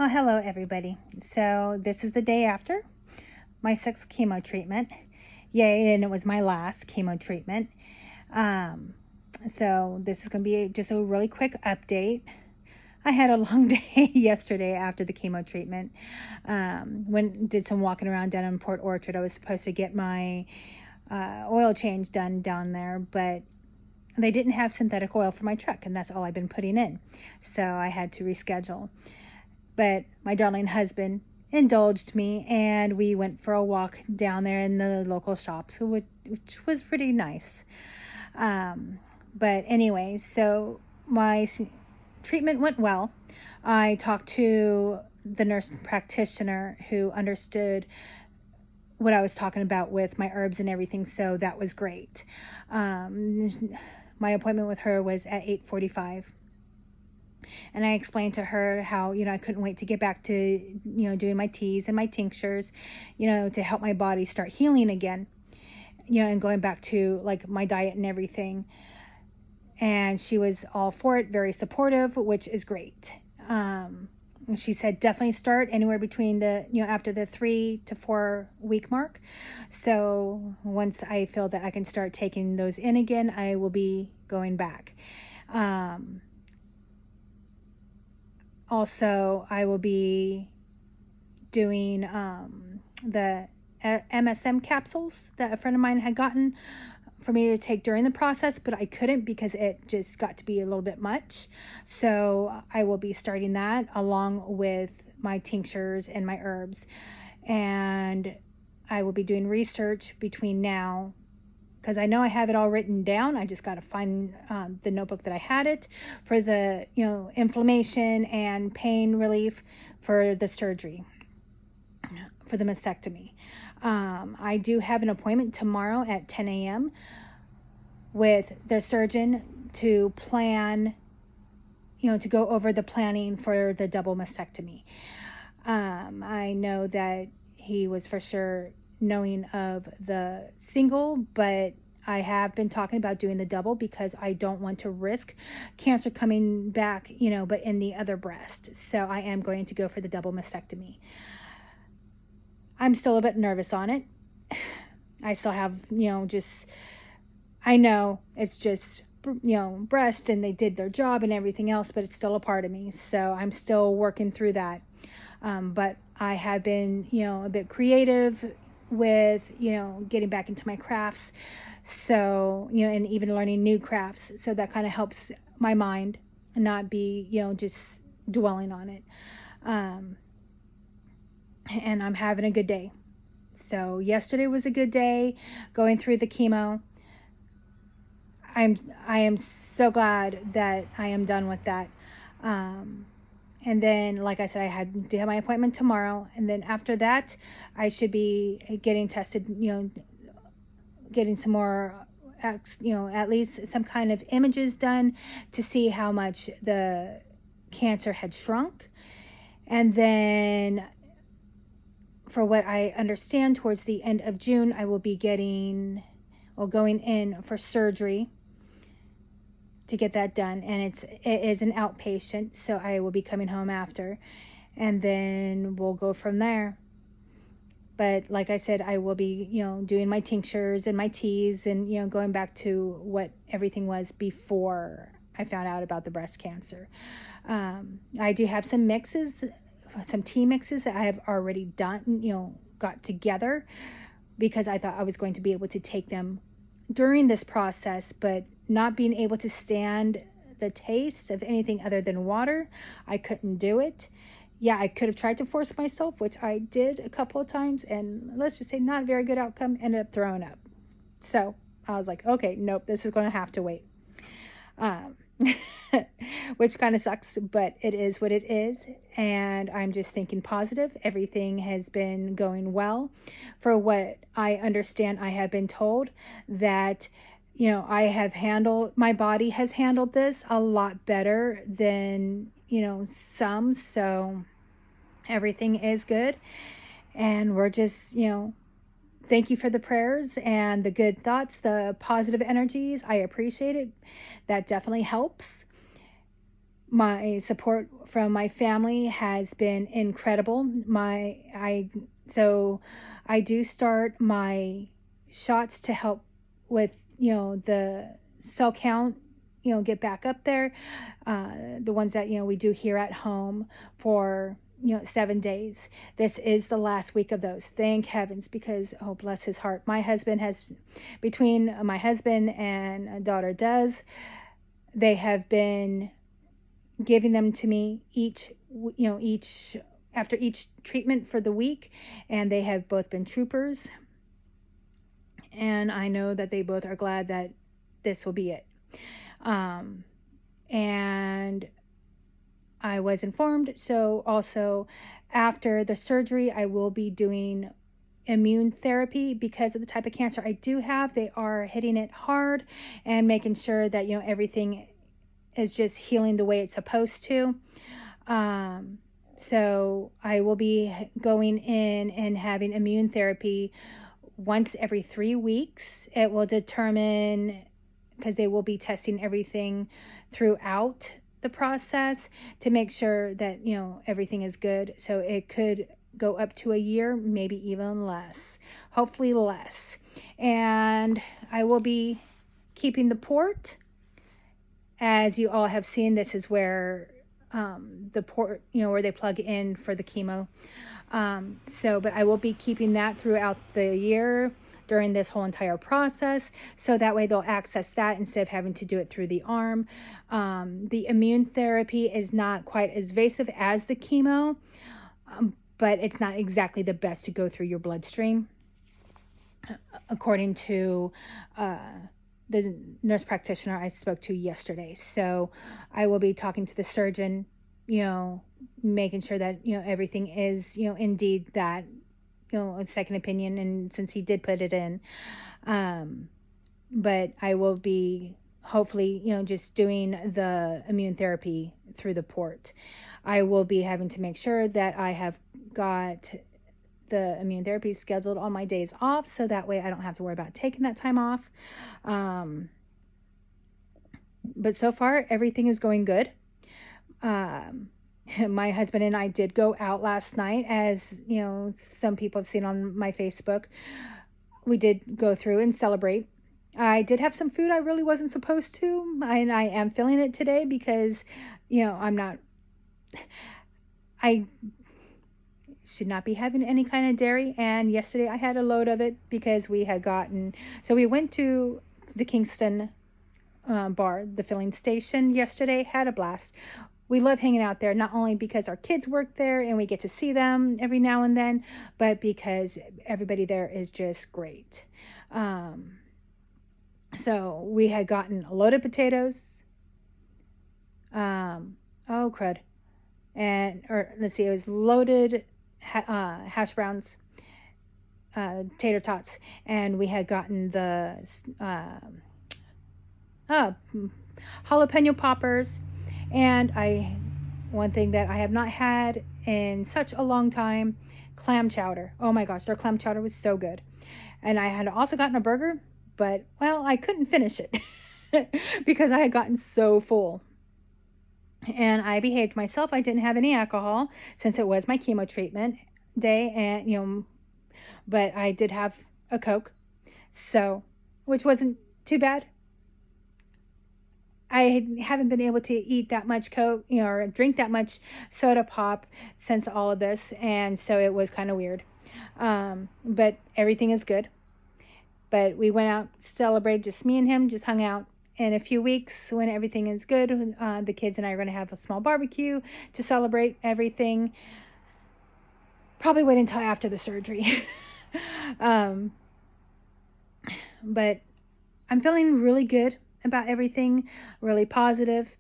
Oh, hello, everybody. So, this is the day after my sixth chemo treatment. Yay, and it was my last chemo treatment. So, this is going to be just a really quick update. I had a long day yesterday after the chemo treatment. Did some walking around down in Port Orchard. I was supposed to get my oil change done down there, but they didn't have synthetic oil for my truck, and that's all I've been putting in. So, I had to reschedule. But my darling husband indulged me, and we went for a walk down there in the local shops, which was pretty nice. But anyway, so my treatment went well. I talked to the nurse practitioner who understood what I was talking about with my herbs and everything, so that was great. My appointment with her was at 8:45. And I explained to her how, I couldn't wait to get back to, doing my teas and my tinctures, to help my body start healing again, and going back to like my diet and everything. And she was all for it, very supportive, which is great. She said definitely start anywhere between after the 3 to 4 week mark. So once I feel that I can start taking those in again, I will be going back. Also, I will be doing the MSM capsules that a friend of mine had gotten for me to take during the process, but I couldn't because it just got to be a little bit much. So I will be starting that along with my tinctures and my herbs. And I will be doing research between now, because I know I have it all written down. I just got to find the notebook that I had it for the, inflammation and pain relief for the surgery, for the mastectomy. I do have an appointment tomorrow at 10 a.m. with the surgeon to plan, to go over the planning for the double mastectomy. I know that he was for sure knowing of the single, but I have been talking about doing the double because I don't want to risk cancer coming back, but in the other breast. So I am going to go for the double mastectomy. I'm still a bit nervous on it. I still have, I know it's just, breast and they did their job and everything else, but it's still a part of me. So I'm still working through that. But I have been, a bit creative with, getting back into my crafts. So, and even learning new crafts. So that kind of helps my mind not be, just dwelling on it. And I'm having a good day. So yesterday was a good day going through the chemo. I am so glad that I am done with that. And then, like I said, I do have my appointment tomorrow. And then after that, I should be getting tested, getting some more, at least some kind of images done to see how much the cancer had shrunk. And then, for what I understand, towards the end of June, I will be going in for surgery to get that done, and it is an outpatient, so I will be coming home after, and then we'll go from there. But like I said, I will be, doing my tinctures and my teas and, going back to what everything was before I found out about the breast cancer. I do have some tea mixes that I have already done, got together, because I thought I was going to be able to take them during this process, but not being able to stand the taste of anything other than water, I couldn't do it. Yeah, I could have tried to force myself, which I did a couple of times, and let's just say not a very good outcome, ended up throwing up. So I was like, okay, nope, this is going to have to wait. Which kind of sucks, but it is what it is. And I'm just thinking positive. Everything has been going well. For what I understand, I have been told that, my body has handled this a lot better than, some. So everything is good. And we're just, thank you for the prayers and the good thoughts, the positive energies. I appreciate it. That definitely helps. My support from my family has been incredible. So I do start my shots to help with, the cell count, get back up there. The ones that, we do here at home for, 7 days. This is the last week of those. Thank heavens, because, oh, bless his heart. Between my husband and daughter Des, they have been giving them to me each after each treatment for the week, and they have both been troopers, and I know that they both are glad that this will be it. And I was informed, so also after the surgery I will be doing immune therapy because of the type of cancer I do have. They are hitting it hard and making sure that everything is just healing the way it's supposed to. So I will be going in and having immune therapy once every 3 weeks. It will determine, because they will be testing everything throughout the process to make sure that, everything is good. So it could go up to a year, maybe even less, hopefully less. And I will be keeping the port. As you all have seen, this is where the port, where they plug in for the chemo. But I will be keeping that throughout the year during this whole entire process. So that way they'll access that instead of having to do it through the arm. The immune therapy is not quite as invasive as the chemo, but it's not exactly the best to go through your bloodstream, according to the nurse practitioner I spoke to yesterday. So I will be talking to the surgeon, making sure that, everything is, indeed that, a second opinion. And since he did put it in, but I will be hopefully, just doing the immune therapy through the port. I will be having to make sure that I have got the immune therapy scheduled on my days off, so that way I don't have to worry about taking that time off. But so far everything is going good. My husband and I did go out last night, as some people have seen on my Facebook. We did go through and celebrate. I did have some food I really wasn't supposed to, and I am feeling it today because I should not be having any kind of dairy, and yesterday I had a load of it because we went to the Kingston bar, the filling station, yesterday. Had a blast. We love hanging out there, not only because our kids work there and we get to see them every now and then, but because everybody there is just great. So we had gotten a load of potatoes. Oh crud. It was loaded hash browns, tater tots, and we had gotten the jalapeno poppers, and one thing that I have not had in such a long time, clam chowder. Oh my gosh, their clam chowder was so good. And I had also gotten a burger, but I couldn't finish it because I had gotten so full. And I behaved myself. I didn't have any alcohol since it was my chemo treatment day, and but I did have a Coke, which wasn't too bad. I haven't been able to eat that much Coke, or drink that much soda pop since all of this, and so it was kind of weird. But everything is good. But we went out, celebrated, just me and him, just hung out. In a few weeks, when everything is good, the kids and I are going to have a small barbecue to celebrate everything. Probably wait until after the surgery. But I'm feeling really good about everything, really positive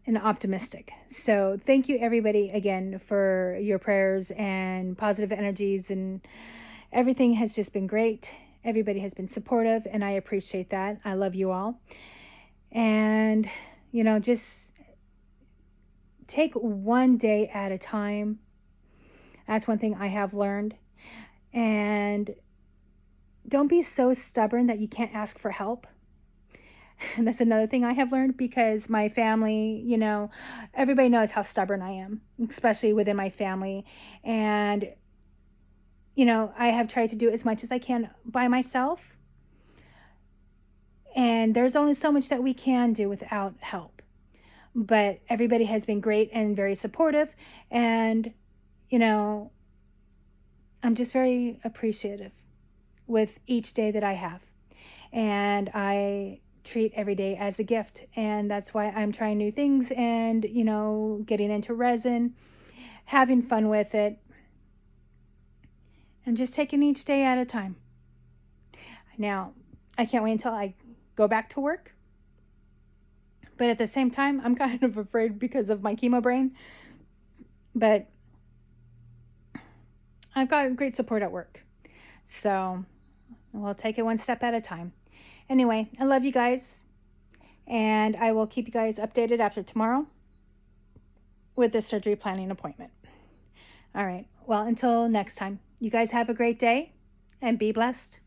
and optimistic. So thank you everybody again for your prayers and positive energies, and everything has just been great. Everybody has been supportive, and I appreciate that. I love you all. And, just take one day at a time. That's one thing I have learned. And don't be so stubborn that you can't ask for help. And that's another thing I have learned, because my family, everybody knows how stubborn I am, especially within my family. And, I have tried to do as much as I can by myself. And there's only so much that we can do without help. But everybody has been great and very supportive. And, I'm just very appreciative with each day that I have. And I treat every day as a gift. And that's why I'm trying new things and, getting into resin, having fun with it, and just taking each day at a time. Now, I can't wait until I go back to work. But at the same time, I'm kind of afraid because of my chemo brain. But I've got great support at work. So we'll take it one step at a time. Anyway, I love you guys. And I will keep you guys updated after tomorrow with the surgery planning appointment. All right. Well, until next time, you guys have a great day and be blessed.